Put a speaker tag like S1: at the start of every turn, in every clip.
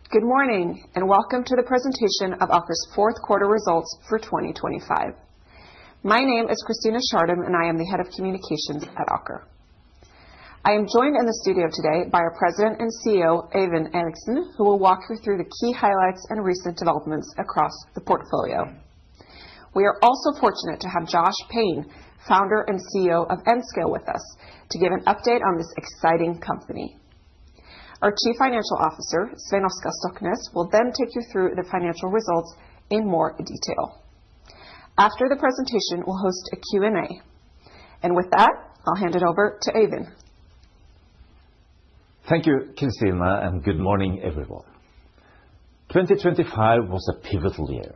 S1: Good morning and welcome to the presentation of Aker's fourth quarter results for 2025. My name is Christina Schardem and I am the Head of Communications at Aker. I am joined in the studio today by our President and CEO, Øyvind Eriksen, who will walk you through the key highlights and recent developments across the portfolio. We are also fortunate to have Josh Payne, founder and CEO of Nscale, with us to give an update on this exciting company. Our Chief Financial Officer, Svein Oskar Stoknes, will then take you through the financial results in more detail. After the presentation, we'll host a Q&A. And with that, I'll hand it over to Øyvind.
S2: Thank you, Christina, and good morning, everyone. 2025 was a pivotal year.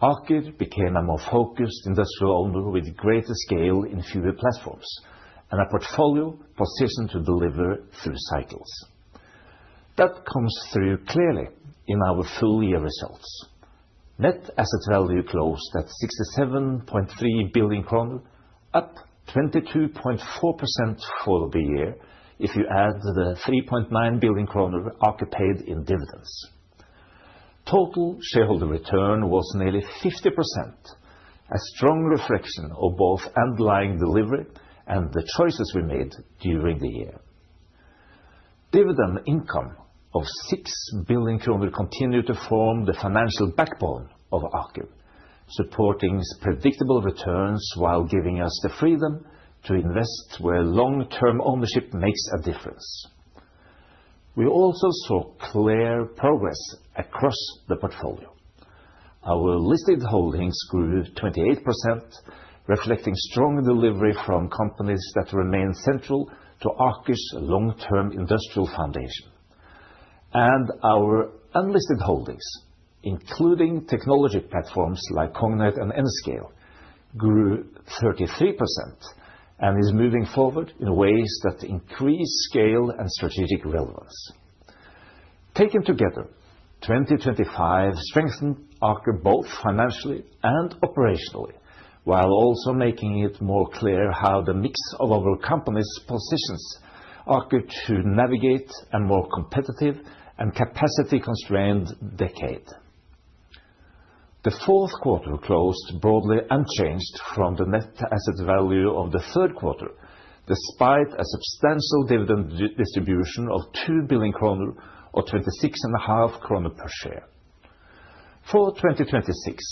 S2: Aker became a more focused industrial owner with greater scale in fewer platforms and a portfolio positioned to deliver through cycles. That comes through clearly in our full year results. Net asset value closed at 67.3 billion kroner, up 22.4% for the year if you add the 3.9 billion kroner Aker paid in dividends. Total shareholder return was nearly 50%, a strong reflection of both underlying delivery and the choices we made during the year. Dividend income of 6 billion kroner continued to form the financial backbone of Aker, supporting predictable returns while giving us the freedom to invest where long-term ownership makes a difference. We also saw clear progress across the portfolio. Our listed holdings grew 28%, reflecting strong delivery from companies that remain central to Aker's long-term industrial foundation. And our unlisted holdings, including technology platforms like Cognite and Nscale, grew 33% and is moving forward in ways that increase scale and strategic relevance. Taken together, 2025 strengthened Aker both financially and operationally, while also making it more clear how the mix of our companies positions Aker to navigate a more competitive and capacity-constrained decade. The fourth quarter closed broadly unchanged from the net asset value of the third quarter, despite a substantial dividend distribution of 2 billion kroner or 26.5 kroner per share. For 2026,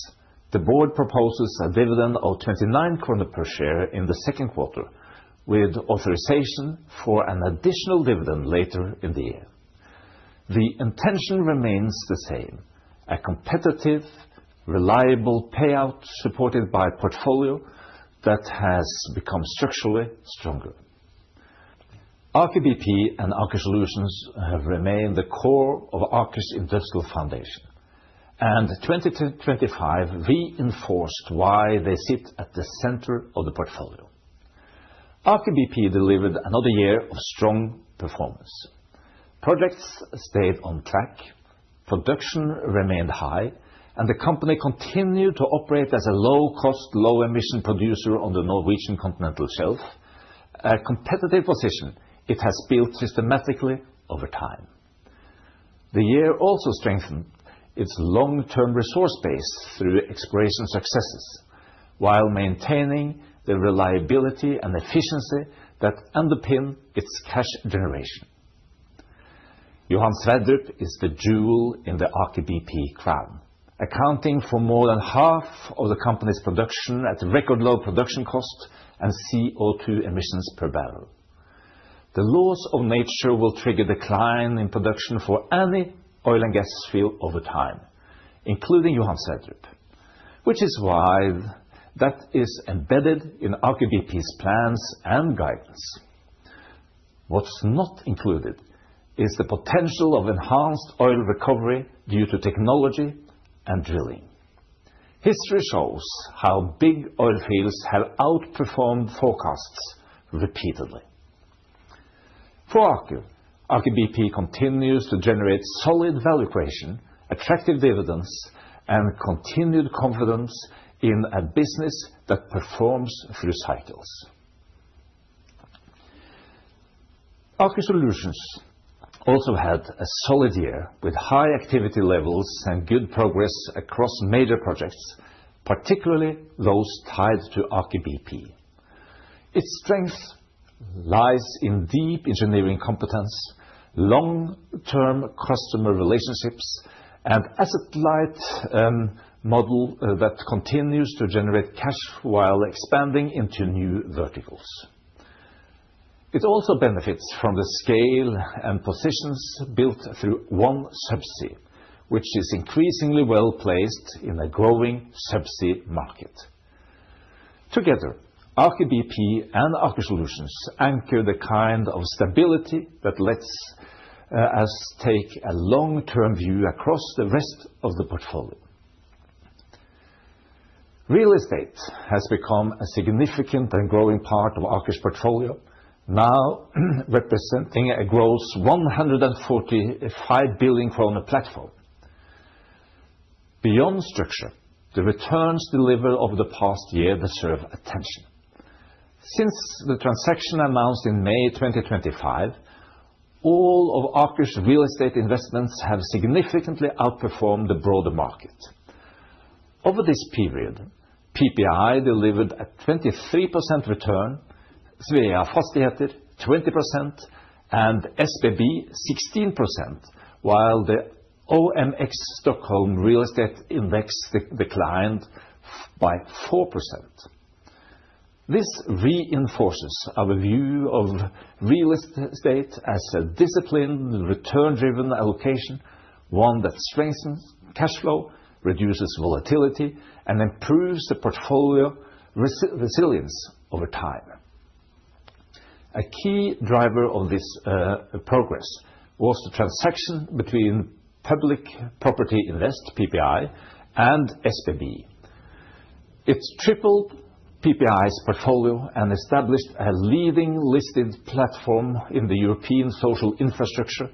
S2: the board proposes a dividend of 29 kroner per share in the second quarter, with authorization for an additional dividend later in the year. The intention remains the same: a competitive, reliable payout supported by a portfolio that has become structurally stronger. Aker BP and Aker Solutions have remained the core of Aker's industrial foundation, and 2025 reinforced why they sit at the center of the portfolio. Aker BP delivered another year of strong performance. Projects stayed on track, production remained high, and the company continued to operate as a low-cost, low-emission producer on the Norwegian continental shelf, a competitive position it has built systematically over time. The year also strengthened its long-term resource base through exploration successes, while maintaining the reliability and efficiency that underpin its cash generation. Johan Sverdrup is the jewel in the Aker BP crown, accounting for more than half of the company's production at record low production cost and CO2 emissions per barrel. The laws of nature will trigger decline in production for any oil and gas field over time, including Johan Sverdrup, which is why that is embedded in Aker BP's plans and guidance. What's not included is the potential of enhanced oil recovery due to technology and drilling. History shows how big oil fields have outperformed forecasts repeatedly. For Aker, Aker BP continues to generate solid value creation, attractive dividends, and continued confidence in a business that performs through cycles. Aker Solutions also had a solid year with high activity levels and good progress across major projects, particularly those tied to Aker BP. Its strength lies in deep engineering competence, long-term customer relationships, and asset-light model that continues to generate cash while expanding into new verticals. It also benefits from the scale and positions built through OneSubsea, which is increasingly well-placed in a growing subsea market. Together, Aker BP and Aker Solutions anchor the kind of stability that lets us take a long-term view across the rest of the portfolio. Real estate has become a significant and growing part of Aker's portfolio, now representing a gross 145 billion kroner platform. Beyond structure, the returns delivered over the past year deserve attention. Since the transaction announced in May 2025, all of Aker's real estate investments have significantly outperformed the broader market. Over this period, PPI delivered a 23% return, Svea Fastigheter 20%, and SBB 16%, while the OMX Stockholm Real Estate Index declined by 4%. This reinforces our view of real estate as a disciplined, return-driven allocation, one that strengthens cash flow, reduces volatility, and improves the portfolio resilience over time. A key driver of this progress was the transaction between Public Property Invest, PPI, and SBB. It tripled PPI's portfolio and established a leading listed platform in the European social infrastructure,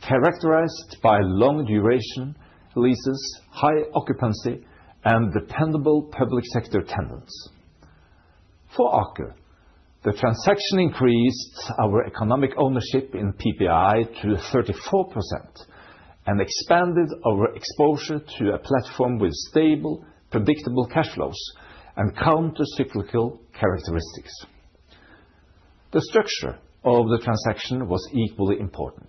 S2: characterized by long duration leases, high occupancy, and dependable public sector tenants. For Aker, the transaction increased our economic ownership in PPI to 34% and expanded our exposure to a platform with stable, predictable cash flows and counter-cyclical characteristics. The structure of the transaction was equally important.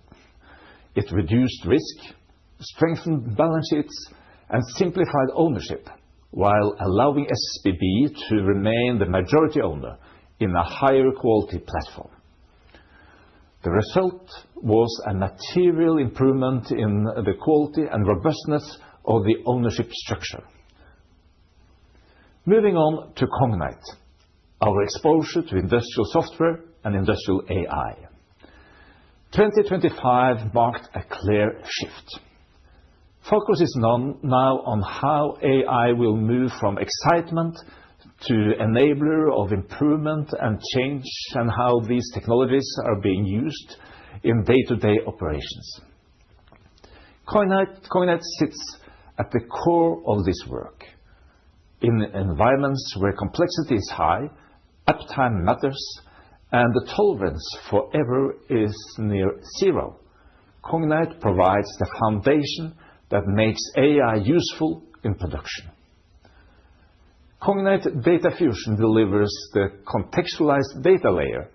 S2: It reduced risk, strengthened balance sheets, and simplified ownership, while allowing SBB to remain the majority owner in a higher quality platform. The result was a material improvement in the quality and robustness of the ownership structure. Moving on to Cognite, our exposure to industrial software and industrial AI. 2025 marked a clear shift. Focus is now on how AI will move from excitement to enabler of improvement and change, and how these technologies are being used in day-to-day operations. Cognite sits at the core of this work. In environments where complexity is high, uptime matters, and the tolerance for error is near zero, Cognite provides the foundation that makes AI useful in production. Cognite Data Fusion delivers the contextualized data layer,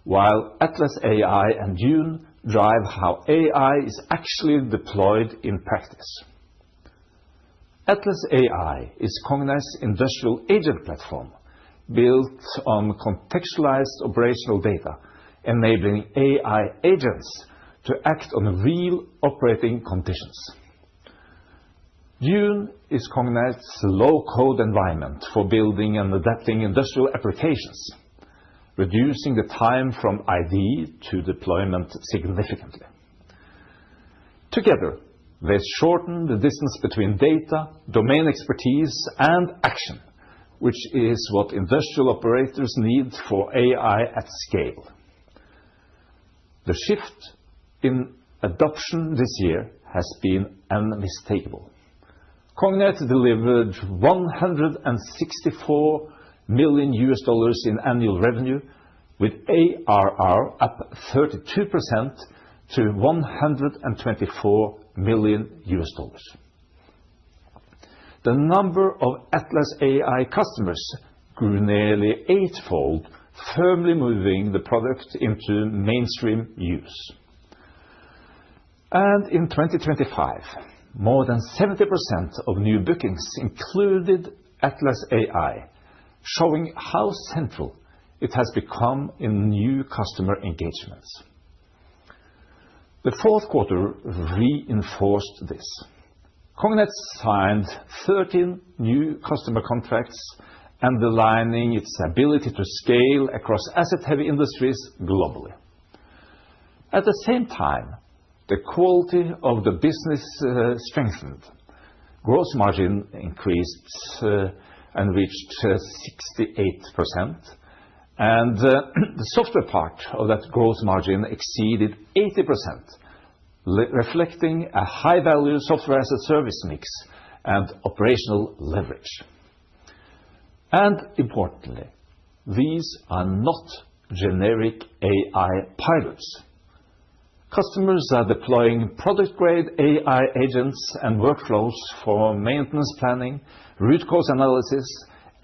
S2: while Atlas AI and Dune drive how AI is actually deployed in practice. Atlas AI is Cognite's industrial agent platform, built on contextualized operational data, enabling AI agents to act on real operating conditions. Dune is Cognite's low-code environment for building and adapting industrial applications, reducing the time from idea to deployment significantly. Together, they shorten the distance between data, domain expertise, and action, which is what industrial operators need for AI at scale. The shift in adoption this year has been unmistakable. Cognite delivered $164 million in annual revenue, with ARR up 32% to $124 million. The number of Atlas AI customers grew nearly eightfold, firmly moving the product into mainstream use. And in 2025, more than 70% of new bookings included Atlas AI, showing how central it has become in new customer engagements. The fourth quarter reinforced this. Cognite signed 13 new customer contracts, underlining its ability to scale across asset-heavy industries globally. At the same time, the quality of the business strengthened. Gross margin increased and reached 68%, and the software part of that gross margin exceeded 80%, reflecting a high-value software as a service mix and operational leverage. And importantly, these are not generic AI pilots. Customers are deploying product-grade AI agents and workflows for maintenance planning, root cause analysis,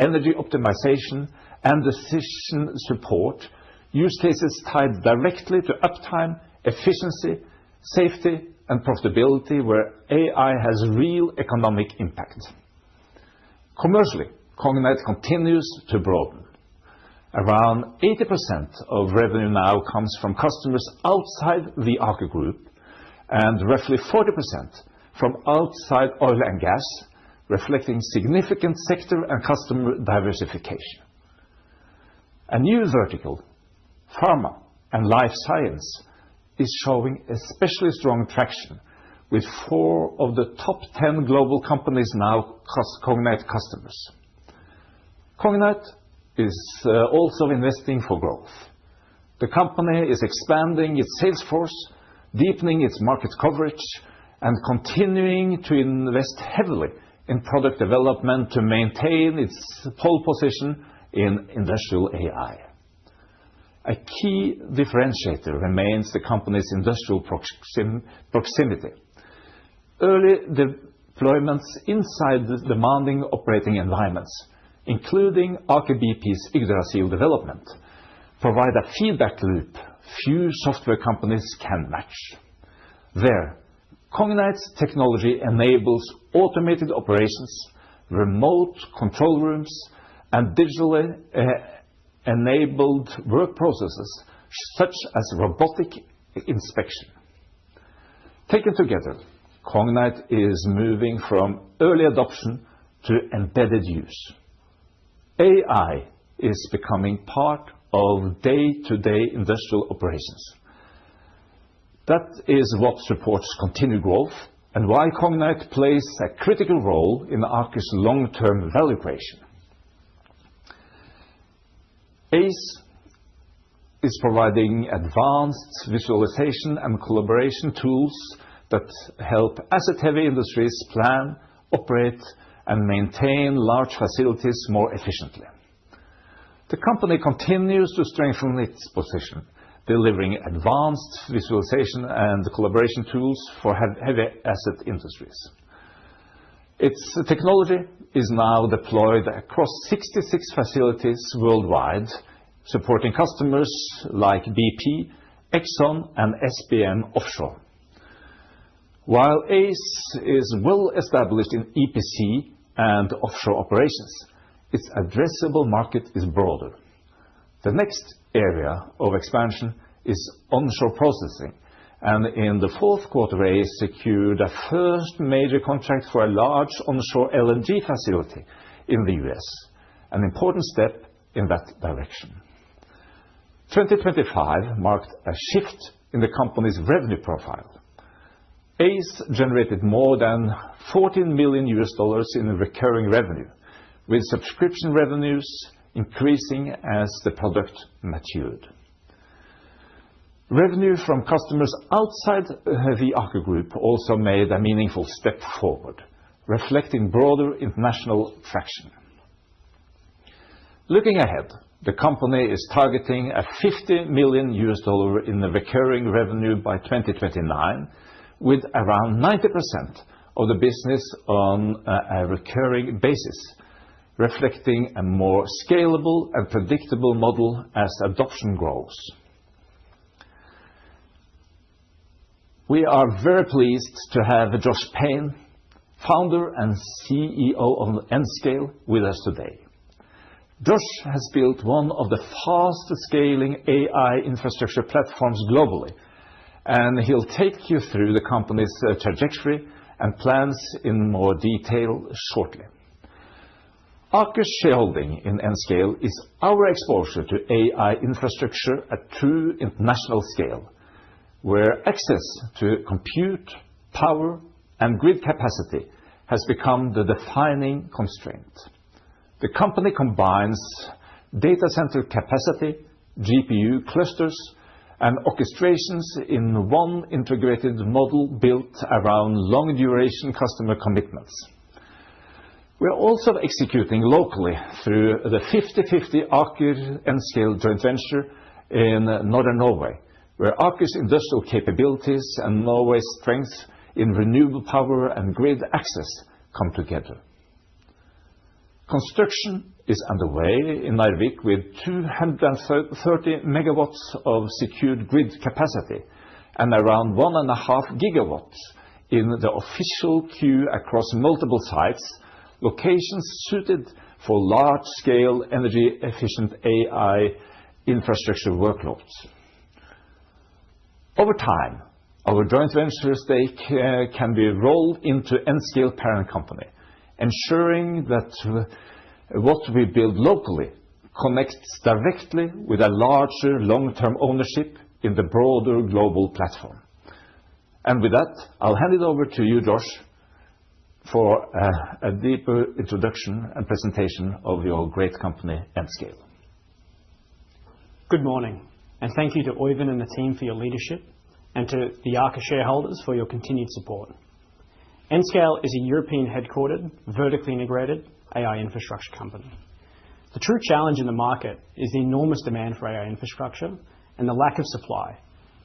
S2: energy optimization, and decision support, use cases tied directly to uptime, efficiency, safety, and profitability where AI has real economic impact. Commercially, Cognite continues to broaden. Around 80% of revenue now comes from customers outside the Aker Group, and roughly 40% from outside oil and gas, reflecting significant sector and customer diversification. A new vertical, pharma and life science, is showing especially strong traction, with 4 of the top 10 global companies now Cognite customers. Cognite is also investing for growth. The company is expanding its sales force, deepening its market coverage, and continuing to invest heavily in product development to maintain its pole position in industrial AI. A key differentiator remains the company's industrial proximity. Early deployments inside the demanding operating environments, including Aker BP's Yggdrasil development, provide a feedback loop few software companies can match. There, Cognite's technology enables automated operations, remote control rooms, and digitally enabled work processes such as robotic inspection. Taken together, Cognite is moving from early adoption to embedded use. AI is becoming part of day-to-day industrial operations. That is what supports continued growth and why Cognite plays a critical role in Aker's long-term value creation. ACE is providing advanced visualization and collaboration tools that help asset-heavy industries plan, operate, and maintain large facilities more efficiently. The company continues to strengthen its position, delivering advanced visualization and collaboration tools for heavy asset industries. Its technology is now deployed across 66 facilities worldwide, supporting customers like BP, Exxon, and SBM Offshore. While ACE is well established in EPC and offshore operations, its addressable market is broader. The next area of expansion is onshore processing, and in the fourth quarter, ACE secured a first major contract for a large onshore LNG facility in the US, an important step in that direction. 2025 marked a shift in the company's revenue profile. ACE generated more than $14 million in recurring revenue, with subscription revenues increasing as the product matured. Revenue from customers outside the Aker Group also made a meaningful step forward, reflecting broader international traction. Looking ahead, The company is targeting a $50 million in recurring revenue by 2029, with around 90% of the business on a recurring basis, reflecting a more scalable and predictable model as adoption grows. We are very pleased to have Josh Payne, founder and CEO of Nscale, with us today. Josh has built one of the fastest scaling AI infrastructure platforms globally, and he'll take you through the company's trajectory and plans in more detail shortly. Aker's shareholding in Nscale is our exposure to AI infrastructure at true international scale, where access to compute, power, and grid capacity has become the defining constraint. The company combines data center capacity, GPU clusters, and orchestrations in one integrated model built around long-duration customer commitments. We are also executing locally through the 50/50 Aker-Nscale joint venture in northern Norway, where Aker's industrial capabilities and Norway's strength in renewable power and grid access come together. Construction is underway in Narvik with 230 megawatts of secured grid capacity and around 1.5 gigawatts in the official queue across multiple sites, locations suited for large-scale, energy-efficient AI infrastructure workloads. Over time, our joint venture stake can be rolled into Nscale parent company, ensuring that what we build locally connects directly with a larger long-term ownership in the broader global platform. And with that, I'll hand it over to you, Josh, for a deeper introduction and presentation of your great company, Nscale.
S3: Good morning, and thank you to Øyvind and the team for your leadership, and to the Aker shareholders for your continued support. Nscale is a European-headquartered, vertically integrated AI infrastructure company. The true challenge in the market is the enormous demand for AI infrastructure and the lack of supply,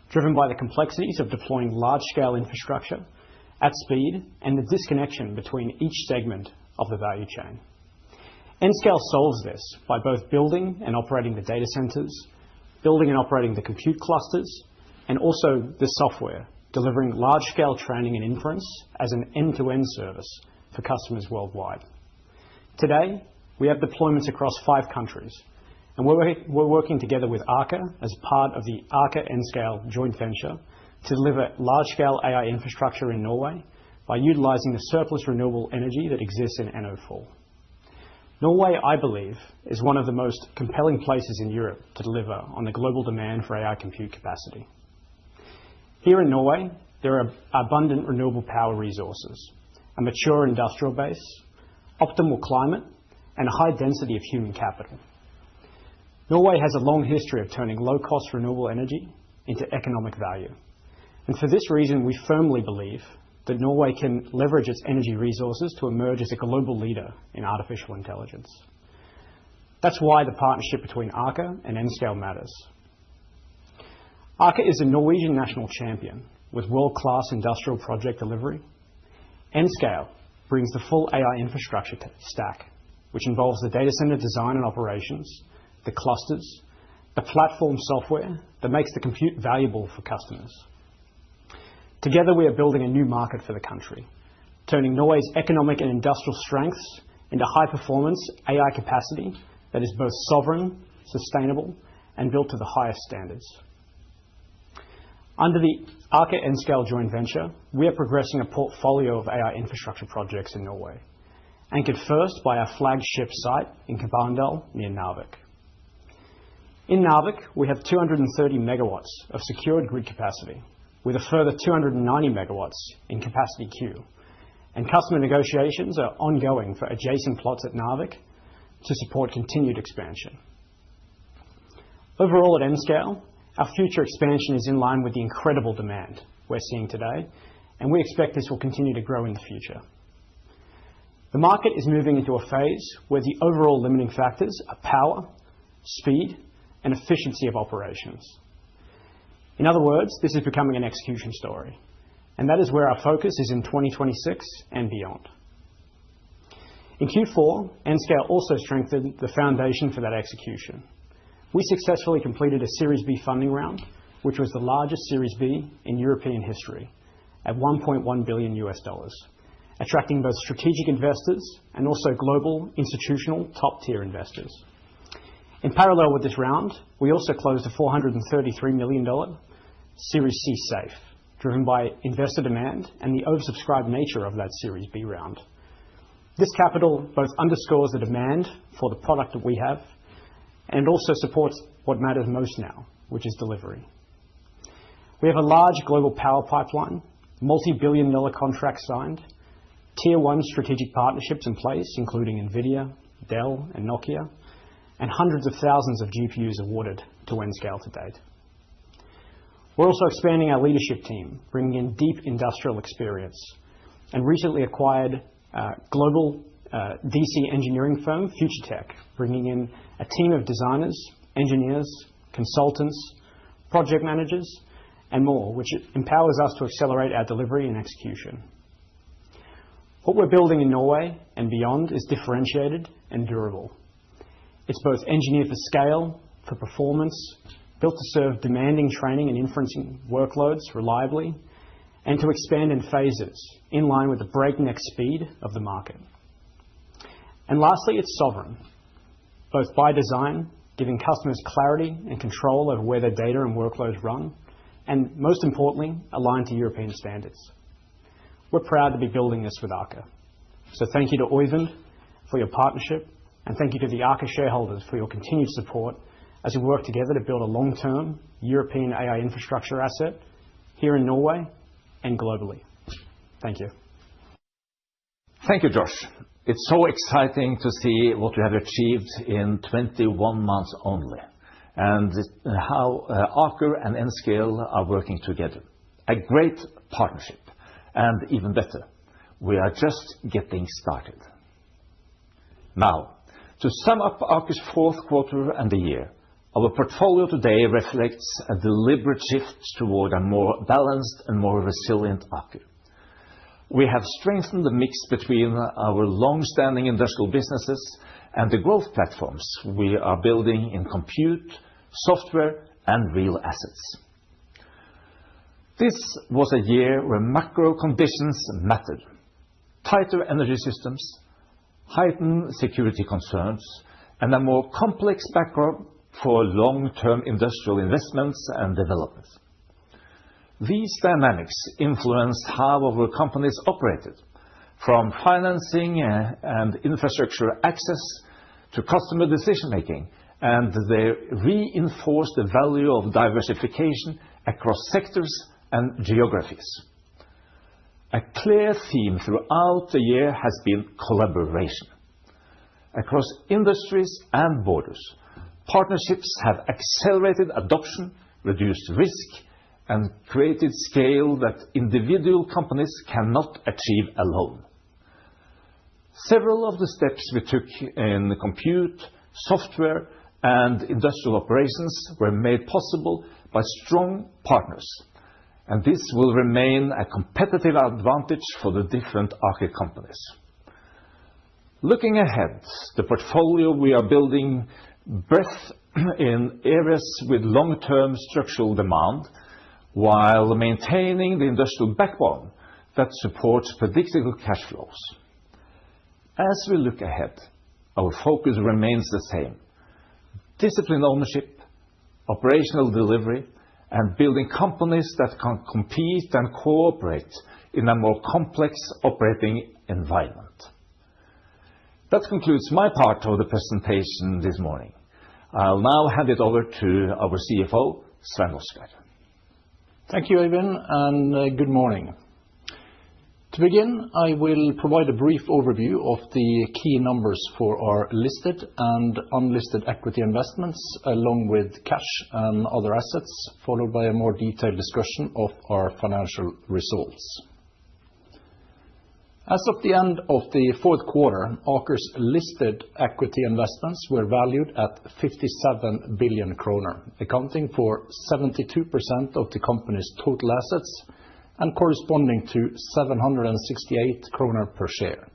S3: driven by the complexities of deploying large-scale infrastructure at speed and the disconnection between each segment of the value chain. Nscale solves this by both building and operating the data centers, building and operating the compute clusters, and also the software, delivering large-scale training and inference as an end-to-end service for customers worldwide. Today, we have deployments across 5 countries, and we're working together with Aker as part of the Aker-Nscale joint venture to deliver large-scale AI infrastructure in Norway by utilizing the surplus renewable energy that exists in NO4. Norway, I believe, is one of the most compelling places in Europe to deliver on the global demand for AI compute capacity. Here in Norway, there are abundant renewable power resources, a mature industrial base, optimal climate, and a high density of human capital. Norway has a long history of turning low-cost renewable energy into economic value. And for this reason, we firmly believe that Norway can leverage its energy resources to emerge as a global leader in artificial intelligence. That's why the partnership between Aker and Nscale matters. Aker is a Norwegian national champion with world-class industrial project delivery. Nscale brings the full AI infrastructure stack, which involves the data center design and operations, the clusters, the platform software that makes the compute valuable for customers. Together, we are building a new market for the country, turning Norway's economic and industrial strengths into high-performance AI capacity that is both sovereign, sustainable, and built to the highest standards. Under the Aker-Nscale joint venture, we are progressing a portfolio of AI infrastructure projects in Norway, anchored first by our flagship site in Kabandal near Narvik. In Narvik, we have 230 megawatts of secured grid capacity, with a further 290 megawatts in capacity queue, and customer negotiations are ongoing for adjacent plots at Narvik to support continued expansion. Overall at Nscale, our future expansion is in line with the incredible demand we're seeing today, and we expect this will continue to grow in the future. The market is moving into a phase where the overall limiting factors are power, speed, and efficiency of operations. In other words, this is becoming an execution story, and that is where our focus is in 2026 and beyond. In Q4, Nscale also strengthened the foundation for that execution. We successfully completed a Series B funding round, which was the largest Series B in European history, at $1.1 billion, attracting both strategic investors and also global institutional top-tier investors. In parallel with this round, we also closed a $433 million Series C SAFE, driven by investor demand and the oversubscribed nature of that Series B round. This capital both underscores the demand for the product that we have and also supports what matters most now, which is delivery. We have a large global power pipeline, multi-billion-dollar contracts signed, Tier 1 strategic partnerships in place, including NVIDIA, Dell, and Nokia, and hundreds of thousands of GPUs awarded to Nscale to date. We're also expanding our leadership team, bringing in deep industrial experience, and recently acquired global DC engineering firm FutureTech, bringing in a team of designers, engineers, consultants, project managers, and more, which empowers us to accelerate our delivery and execution. What we're building in Norway and beyond is differentiated and durable. It's both engineered for scale, for performance, built to serve demanding training and inferencing workloads reliably, and to expand in phases in line with the breakneck speed of the market. And lastly, it's sovereign, both by design, giving customers clarity and control over where their data and workloads run, and most importantly, aligned to European standards. We're proud to be building this with Aker. So thank you to Øyvind for your partnership, and thank you to the Aker shareholders for your continued support as we work together to build a long-term European AI infrastructure asset here in Norway and globally. Thank you.
S2: Thank you, Josh. It's so exciting to see what you have achieved in 21 months only, and how Aker and Nscale are working together. A great partnership, and even better, we are just getting started. Now, to sum up Aker's fourth quarter and the year, our portfolio today reflects a deliberate shift toward a more balanced and more resilient Aker. We have strengthened the mix between our long-standing industrial businesses and the growth platforms we are building in compute, software, and real assets. This was a year where macro conditions mattered. Tighter energy systems, heightened security concerns, and a more complex backdrop for long-term industrial investments and developments. These dynamics influenced how our companies operated, from financing and infrastructure access to customer decision-making, and they reinforced the value of diversification across sectors and geographies. A clear theme throughout the year has been collaboration. Across industries and borders, partnerships have accelerated adoption, reduced risk, and created scale that individual companies cannot achieve alone. Several of the steps we took in compute, software, and industrial operations were made possible by strong partners, and this will remain a competitive advantage for the different Aker companies. Looking ahead, the portfolio we are building breadth in areas with long-term structural demand, while maintaining the industrial backbone that supports predictable cash flows. As we look ahead, our focus remains the same: disciplined ownership, operational delivery, and building companies that can compete and cooperate in a more complex operating environment. That concludes my part of the presentation this morning. I'll now hand it over to our CFO, Svein Oskar.
S4: Thank you, Øyvind, and good morning. To begin, I will provide a brief overview of the key numbers for our listed and unlisted equity investments, along with cash and other assets, followed by a more detailed discussion of our financial results. As of the end of the fourth quarter, Aker's listed equity investments were valued at 57 billion kroner, accounting for 72% of the company's total assets and corresponding to 768 kroner per share.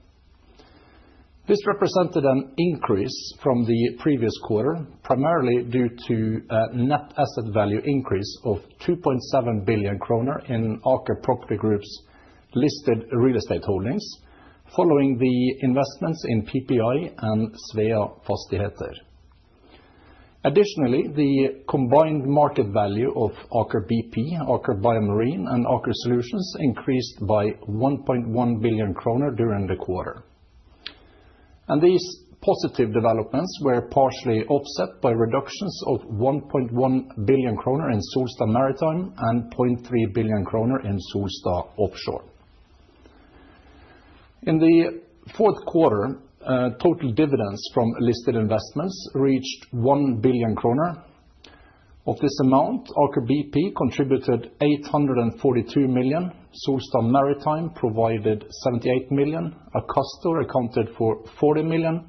S4: This represented an increase from the previous quarter, primarily due to a net asset value increase of 2.7 billion kroner in Aker Property Group's listed real estate holdings, following the investments in PPI and Svea Fastigheter. Additionally, the combined market value of Aker BP, Aker BioMarine, and Aker Solutions increased by 1.1 billion kroner during the quarter. And these positive developments were partially offset by reductions of 1.1 billion kroner in Solstad Maritime and 0.3 billion kroner in Solstad Offshore. In the fourth quarter, total dividends from listed investments reached 1 billion kroner. Of this amount, Aker BP contributed 842 million, Solstad Maritime provided 78 million, Aker accounted for 40 million,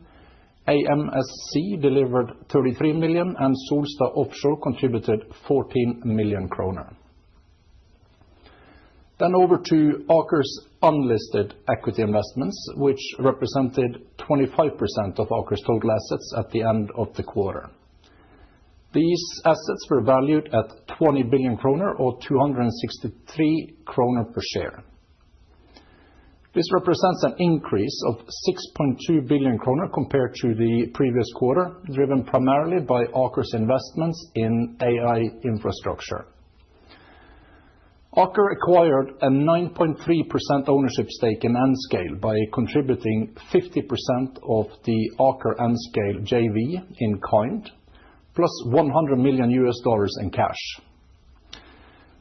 S4: AMSC delivered 33 million, and Solstad Offshore contributed 14 million kroner. Then over to Aker's unlisted equity investments, which represented 25% of Aker's total assets at the end of the quarter. These assets were valued at 20 billion kroner or 263 kroner per share. This represents an increase of 6.2 billion kroner compared to the previous quarter, driven primarily by Aker's investments in AI infrastructure. Aker acquired a 9.3% ownership stake in Nscale by contributing 50% of the Aker Nscale JV in kind, plus $100 million in cash.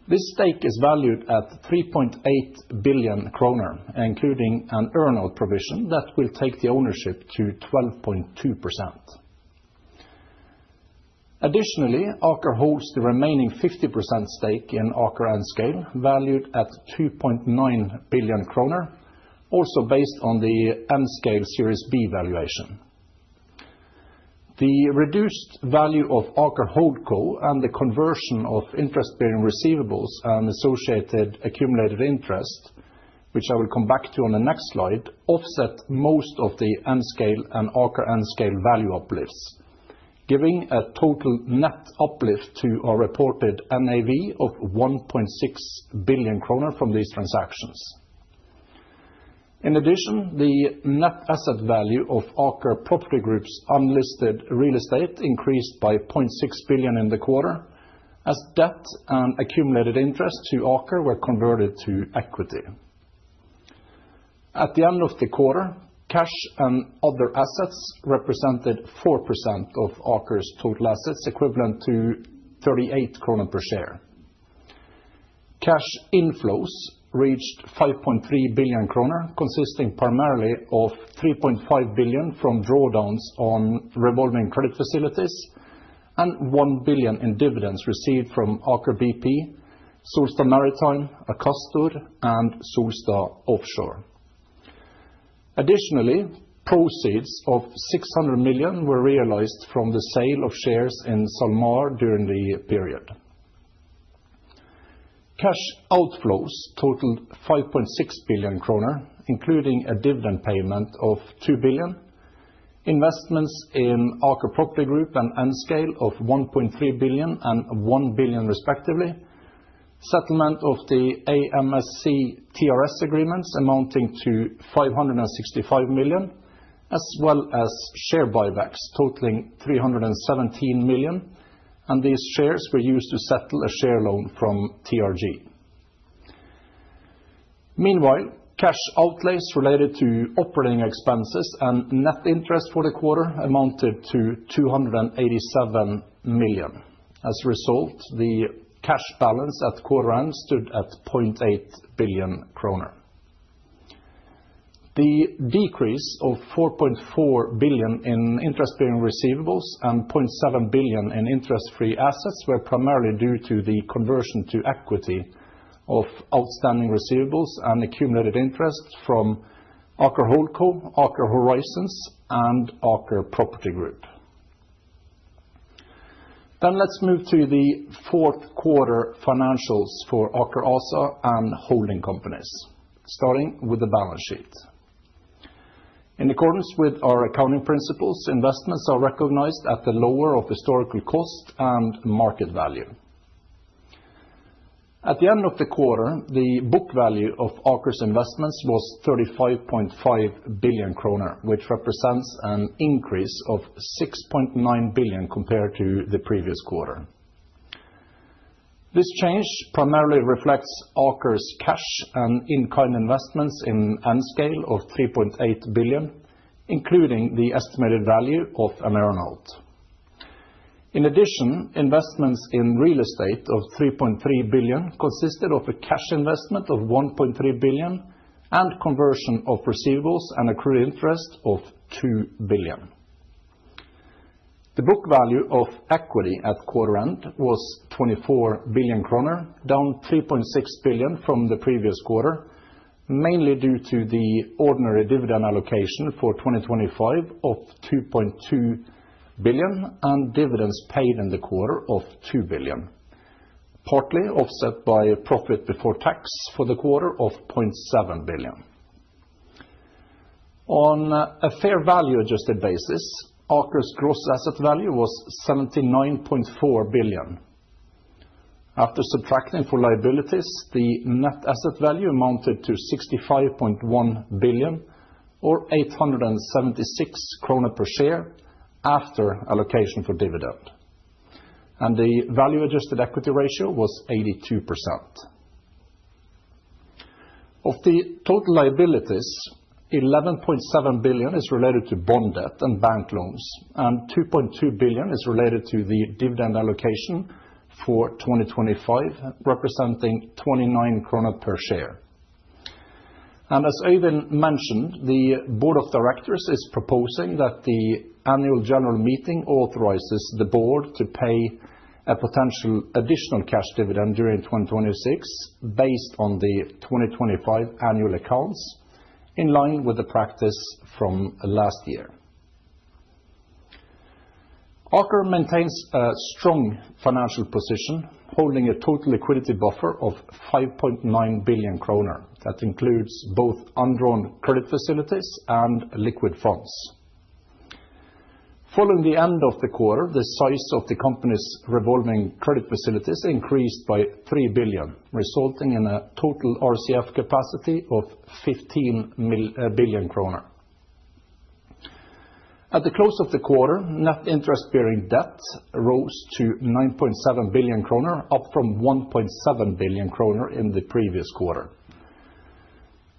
S4: This stake is valued at 3.8 billion kroner, including an earn-out provision that will take the ownership to 12.2%. Additionally, Aker holds the remaining 50% stake in Aker Nscale, valued at 2.9 billion kroner, also based on the Nscale Series B valuation. The reduced value of Aker Holdco and the conversion of interest-bearing receivables and associated accumulated interest, which I will come back to on the next slide, offset most of the Nscale and Aker Nscale value uplifts, giving a total net uplift to our reported NAV of 1.6 billion kroner from these transactions. In addition, the net asset value of Aker Property Group's unlisted real estate increased by 0.6 billion in the quarter, as debt and accumulated interest to Aker were converted to equity. At the end of the quarter, cash and other assets represented 4% of Aker's total assets, equivalent to 38 kroner per share. Cash inflows reached 5.3 billion kroner, consisting primarily of 3.5 billion from drawdowns on revolving credit facilities and 1 billion in dividends received from Aker BP, Solstad Maritime, Aker, and Solstad Offshore. Additionally, proceeds of 600 million were realized from the sale of shares in SalMar during the period. Cash outflows totaled 5.6 billion kroner, including a dividend payment of 2 billion, investments in Aker Property Group and Nscale of 1.3 billion and 1 billion respectively, settlement of the AMSC TRS agreements amounting to 565 million, as well as share buybacks totaling 317 million, and these shares were used to settle a share loan from TRG. Meanwhile, cash outlays related to operating expenses and net interest for the quarter amounted to 287 million. As a result, the cash balance at quarter end stood at 0.8 billion kroner. The decrease of 4.4 billion in interest-bearing receivables and 0.7 billion in interest-free assets were primarily due to the conversion to equity of outstanding receivables and accumulated interest from Aker Holdco, Aker Horizons, and Aker Property Group. Then let's move to the fourth quarter financials for Aker ASA and holding companies, starting with the balance sheet. In accordance with our accounting principles, investments are recognized at the lower of historical cost and market value. At the end of the quarter, the book value of Aker's investments was 35.5 billion kroner, which represents an increase of 6.9 billion compared to the previous quarter. This change primarily reflects Aker's cash and in-kind investments in Nscale of 3.8 billion, including the estimated value of an earnout. In addition, investments in real estate of 3.3 billion consisted of a cash investment of 1.3 billion and conversion of receivables and accrued interest of 2 billion. The book value of equity at quarter end was 24 billion kroner, down 3.6 billion from the previous quarter, mainly due to the ordinary dividend allocation for 2025 of 2.2 billion and dividends paid in the quarter of 2 billion, partly offset by profit before tax for the quarter of 0.7 billion. On a fair value adjusted basis, Aker's gross asset value was 79.4 billion. After subtracting for liabilities, the net asset value amounted to 65.1 billion, or 876 kroner per share, after allocation for dividend, and the value adjusted equity ratio was 82%. Of the total liabilities, 11.7 billion is related to bond debt and bank loans, and 2.2 billion is related to the dividend allocation for 2025, representing 29 kroner per share. And as Øyvind mentioned, the board of directors is proposing that the annual general meeting authorizes the board to pay a potential additional cash dividend during 2026 based on the 2025 annual accounts, in line with the practice from last year. Aker maintains a strong financial position, holding a total liquidity buffer of 5.9 billion kroner. That includes both undrawn credit facilities and liquid funds. Following the end of the quarter, the size of the company's revolving credit facilities increased by 3 billion, resulting in a total RCF capacity of 15 billion kroner. At the close of the quarter, net interest-bearing debt rose to 9.7 billion kroner, up from 1.7 billion kroner in the previous quarter.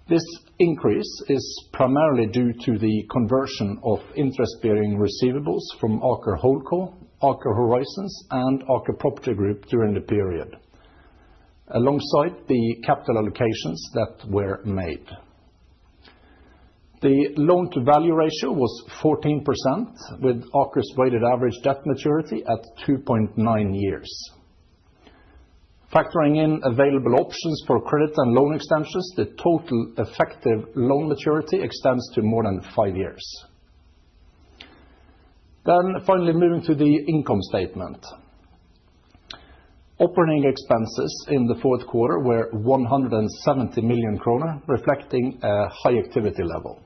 S4: This increase is primarily due to the conversion of interest-bearing receivables from Aker Holdco, Aker Horizons, and Aker Property Group during the period, alongside the capital allocations that were made. The loan-to-value ratio was 14%, with Aker's weighted average debt maturity at 2.9 years. Factoring in available options for credit and loan extensions, the total effective loan maturity extends to more than 5 years. Then finally moving to the income statement. Operating expenses in the fourth quarter were 170 million kroner, reflecting a high activity level.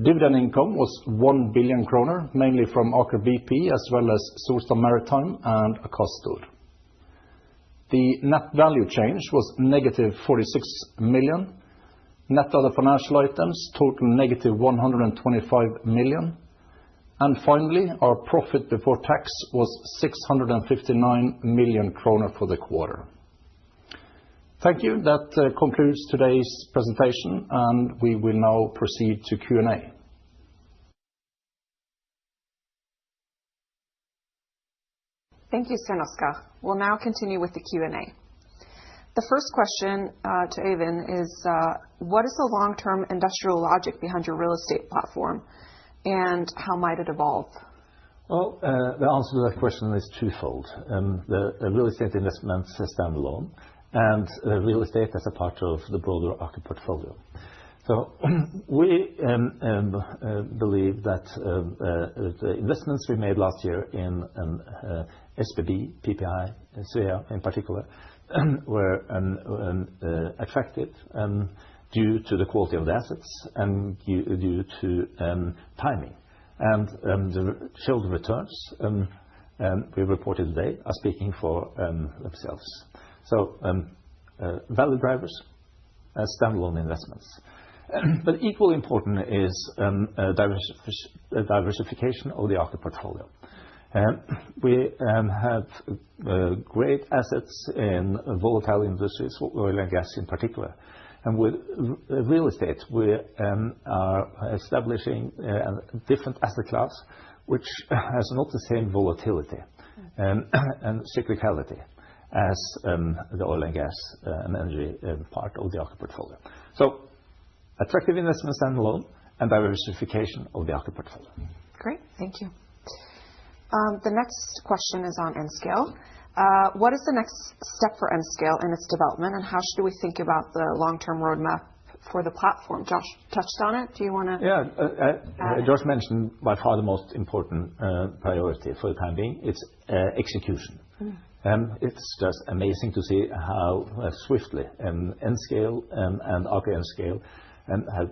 S4: Dividend income was 1 billion kroner, mainly from Aker BP as well as Solstad Maritime and Akastor. The net value change was negative 46 million. Net other financial items total negative 125 million. And finally, our profit before tax was 659 million kroner for the quarter. Thank you. That concludes today's presentation, and we will now proceed to Q&A.
S1: Thank you, Svein Oskar. We'll now continue with the Q&A. The first question to Øyvind is, what is the long-term industrial logic behind your real estate platform, and how might it evolve?
S2: Well, the answer to that question is twofold. The real estate investments as standalone, and real estate as a part of the broader Aker portfolio. So we believe that the investments we made last year in SBB, PPI, Svea in particular, were attractive due to the quality of the assets and due to timing. And the shareholder returns we reported today are speaking for themselves. So value drivers as standalone investments. But equally important is diversification of the Aker portfolio. We have great assets in volatile industries, oil and gas in particular. And with real estate, we are establishing a different asset class, which has not the same volatility and cyclicality as the oil and gas and energy part of the Aker portfolio. So attractive investment standalone and diversification of the Aker portfolio.
S1: Great, thank you. The next question is on Nscale. What is the next step for Nscale in its development, and how should we think about the long-term roadmap for the platform? Josh touched on it. Do you want to?
S2: Yeah, Josh mentioned by far the most important priority for the time being. It's execution. It's just amazing to see how swiftly Nscale and Aker Nscale have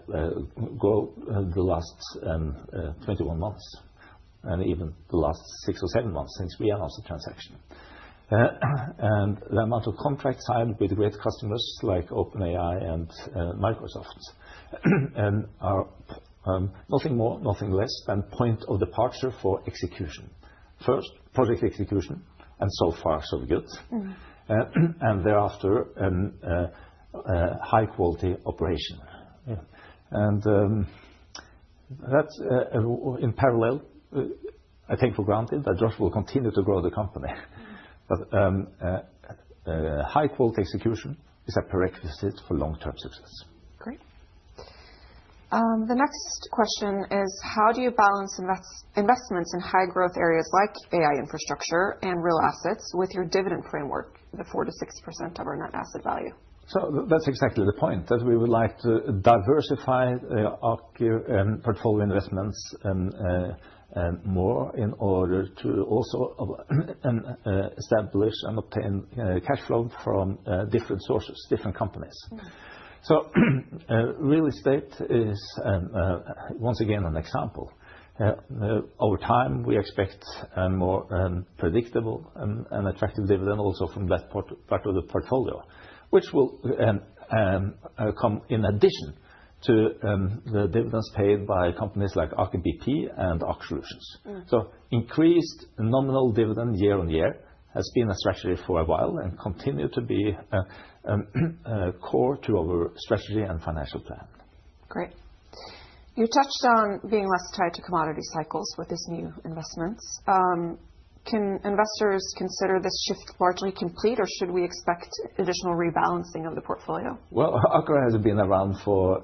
S2: grown the last 21 months, and even the last 6 or 7 months since we announced the transaction. And the amount of contracts signed with great customers like OpenAI and Microsoft are nothing more, nothing less than point of departure for execution. First, project execution, and so far so good. And thereafter, high quality operation. Yeah. And that's in parallel. I take for granted that Josh will continue to grow the company. But high quality execution is a prerequisite for long-term success.
S1: Great. The next question is, how do you balance investments in high growth areas like AI infrastructure and real assets with your dividend framework, the 4 to 6% of our net asset value?
S2: So that's exactly the point, that we would like to diversify our portfolio investments more in order to also establish and obtain cash flow from different sources, different companies. So real estate is once again an example. Over time, we expect a more predictable and attractive dividend also from that part of the portfolio, which will come in addition to the dividends paid by companies like Aker BP and Aker Solutions. So increased nominal dividend year on year has been a strategy for a while and continue to be core to our strategy and financial plan.
S1: Great. You touched on being less tied to commodity cycles with these new investments. Can investors consider this shift largely complete, or should we expect additional rebalancing of the portfolio?
S2: Well, Aker has been around for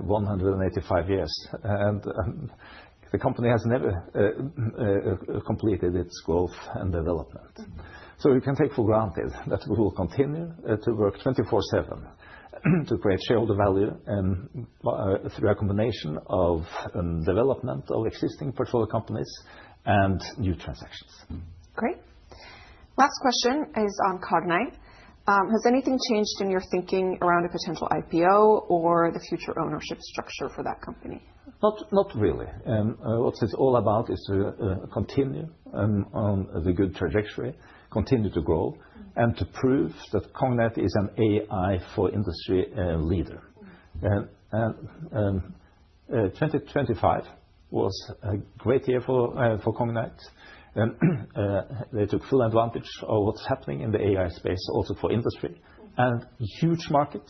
S2: 185 years, and the company has never completed its growth and development. So you can take for granted that we will continue to work 24/7 to create shareholder value through a combination of development of existing portfolio companies and new transactions.
S1: Great. Last question is on Cognite. Has anything changed in your thinking around a potential IPO or the future ownership structure for that company?
S2: Not really. What it's all about is to continue on the good trajectory, continue to grow, and to prove that Cognite is an AI for industry leader. 2025 was a great year for Cognite. They took full advantage of what's happening in the AI space, also for industry, and huge market,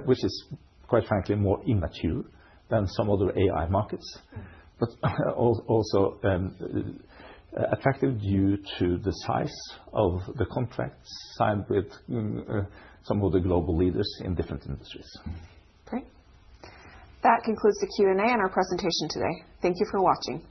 S2: which is quite frankly more immature than some other AI markets, but also attractive due to the size of the contracts signed with some of the global leaders in different industries.
S1: Great. That concludes the Q&A and our presentation today. Thank you for watching.